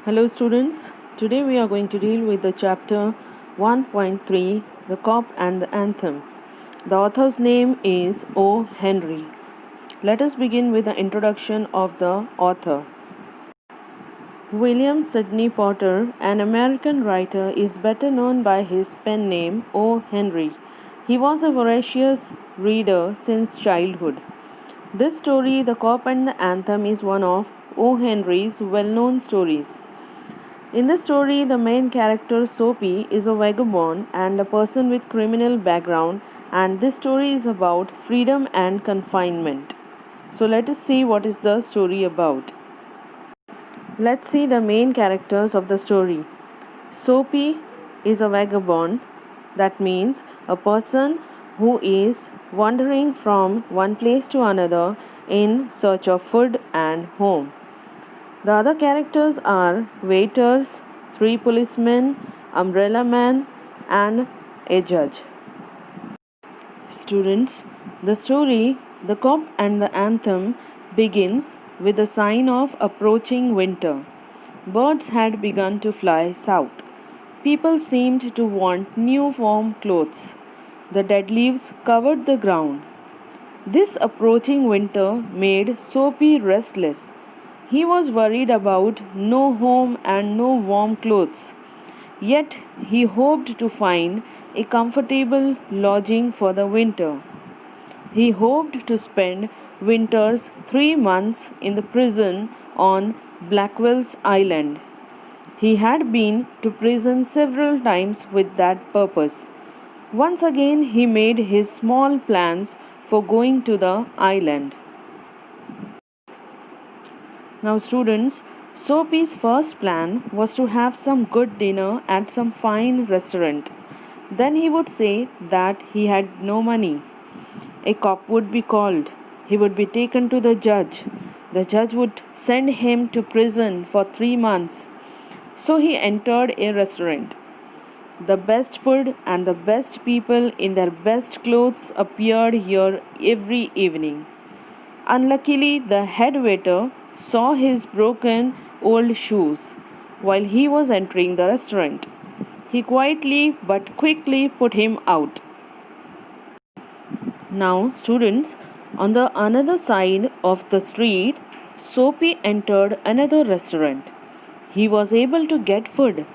Hello students, today we are going to deal with the chapter 1.3, The Cop and the Anthem. The author's name is O. Henry. Let us begin with the introduction of the author. William Sidney Porter, an American writer, is better known by his pen name O. Henry. He was a voracious reader since childhood. This story, The Cop and the Anthem, is one of O. Henry's well-known stories. In the story, the main character Soapy is a vagabond and a person with criminal background, and this story is about freedom and confinement. So let us see what is the story about. Let's see the main characters of the story. Soapy is a vagabond. That means a person who is wandering from one place to another in search of food and home. The other characters are waiters, 3 policemen, umbrella man, and a judge. Students, the story, The Cop and the Anthem, begins with a sign of approaching winter. Birds had begun to fly south. People seemed to want new warm clothes. The dead leaves covered the ground. This approaching winter made Soapy restless. He was worried about no home and no warm clothes. Yet he hoped to find a comfortable lodging for the winter. He hoped to spend winter's 3 months in the prison on Blackwell's Island. He had been to prison several times with that purpose. Once again he made his small plans for going to the island. Now students, Soapy's first plan was to have some good dinner at some fine restaurant. Then he would say that he had no money. A cop would be called. He would be taken to the judge. The judge would send him to prison for 3 months. So he entered a restaurant. The best food and the best people in their best clothes appeared here every evening. Unluckily, the head waiter saw his broken old shoes while he was entering the restaurant. He quietly but quickly put him out. Now, students, on the another side of the street, Soapy entered another restaurant. He was able to get food.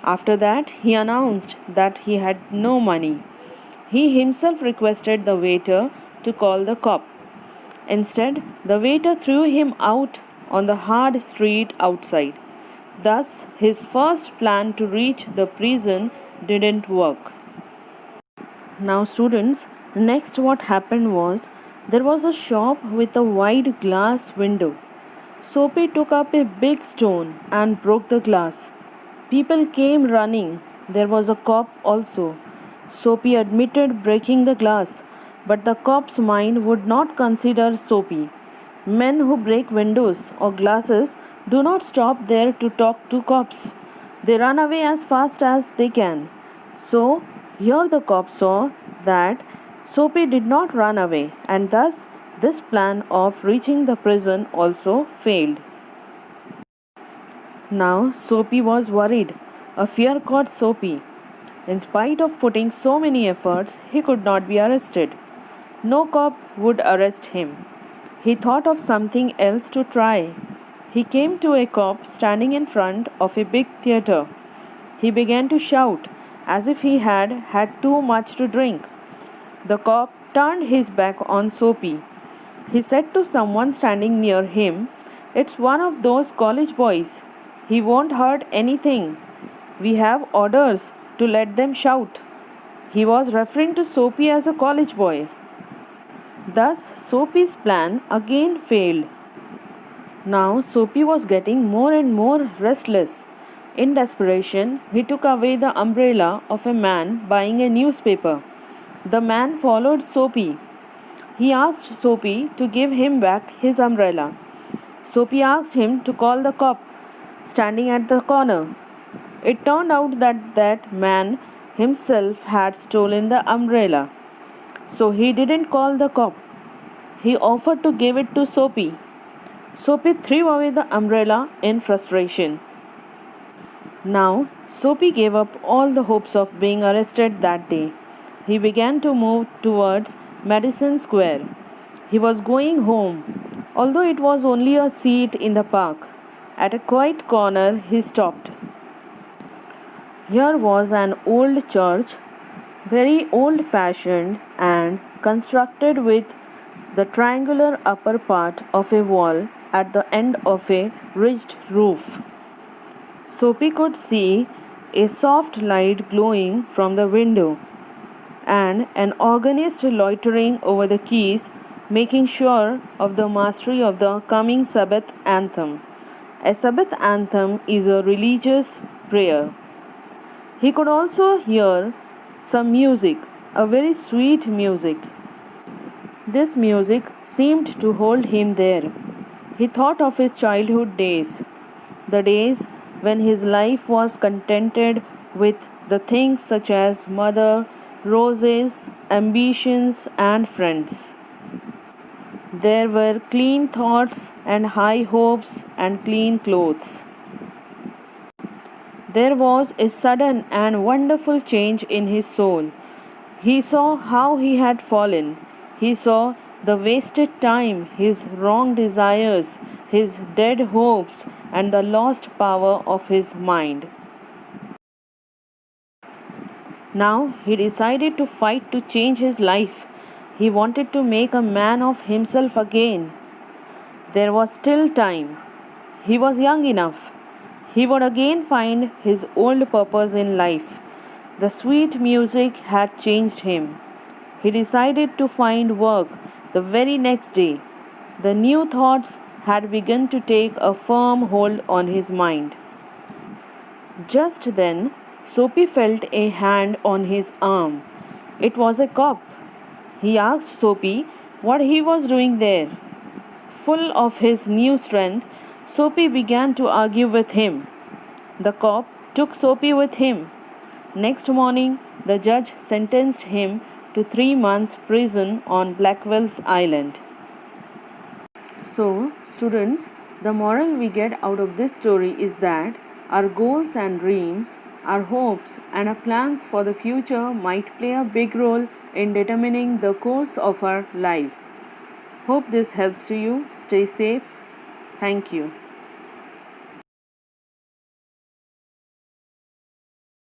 After that, he announced that he had no money. He himself requested the waiter to call the cop. Instead, the waiter threw him out on the hard street outside. Thus, his first plan to reach the prison didn't work. Now, students, next what happened was there was a shop with a wide glass window. Soapy took up a big stone and broke the glass. People came running. There was a cop also. Soapy admitted breaking the glass, but the cop's mind would not consider Soapy. Men who break windows or glasses do not stop there to talk to cops. They run away as fast as they can. So, here the cop saw that Soapy did not run away, and thus this plan of reaching the prison also failed. Now, Soapy was worried. A fear caught Soapy. In spite of putting so many efforts, he could not be arrested. No cop would arrest him. He thought of something else to try. He came to a cop standing in front of a big theater. He began to shout as if he had had too much to drink. The cop turned his back on Soapy. He said to someone standing near him, "It's one of those college boys. He won't hurt anything. We have orders to let them shout." He was referring to Soapy as a college boy. Thus, Soapy's plan again failed. Now, Soapy was getting more and more restless. In desperation, he took away the umbrella of a man buying a newspaper. The man followed Soapy. He asked Soapy to give him back his umbrella. Soapy asked him to call the cop standing at the corner. It turned out that that man himself had stolen the umbrella. So he didn't call the cop. He offered to give it to Soapy. Soapy threw away the umbrella in frustration. Now, Soapy gave up all the hopes of being arrested that day. He began to move towards Madison Square. He was going home, although it was only a seat in the park. At a quiet corner, he stopped. Here was an old church, very old fashioned and constructed with the triangular upper part of a wall at the end of a ridged roof. Soapy could see a soft light glowing from the window and an organist loitering over the keys, making sure of the mastery of the coming Sabbath anthem. A Sabbath anthem is a religious prayer. He could also hear some music, a very sweet music. This music seemed to hold him there. He thought of his childhood days, the days when his life was contented with the things such as mother, roses, ambitions, and friends. There were clean thoughts and high hopes and clean clothes. There was a sudden and wonderful change in his soul. He saw how he had fallen. He saw the wasted time, his wrong desires, his dead hopes, and the lost power of his mind. Now he decided to fight to change his life. He wanted to make a man of himself again. There was still time. He was young enough. He would again find his old purpose in life. The sweet music had changed him. He decided to find work the very next day. The new thoughts had begun to take a firm hold on his mind. Just then, Soapy felt a hand on his arm. It was a cop. He asked Soapy what he was doing there. Full of his new strength, Soapy began to argue with him. The cop took Soapy with him. Next morning, the judge sentenced him to 3 months' prison on Blackwell's Island. So, students, the moral we get out of this story is that our goals and dreams, our hopes and our plans for the future might play a big role in determining the course of our lives. Hope this helps to you. Stay safe. Thank you.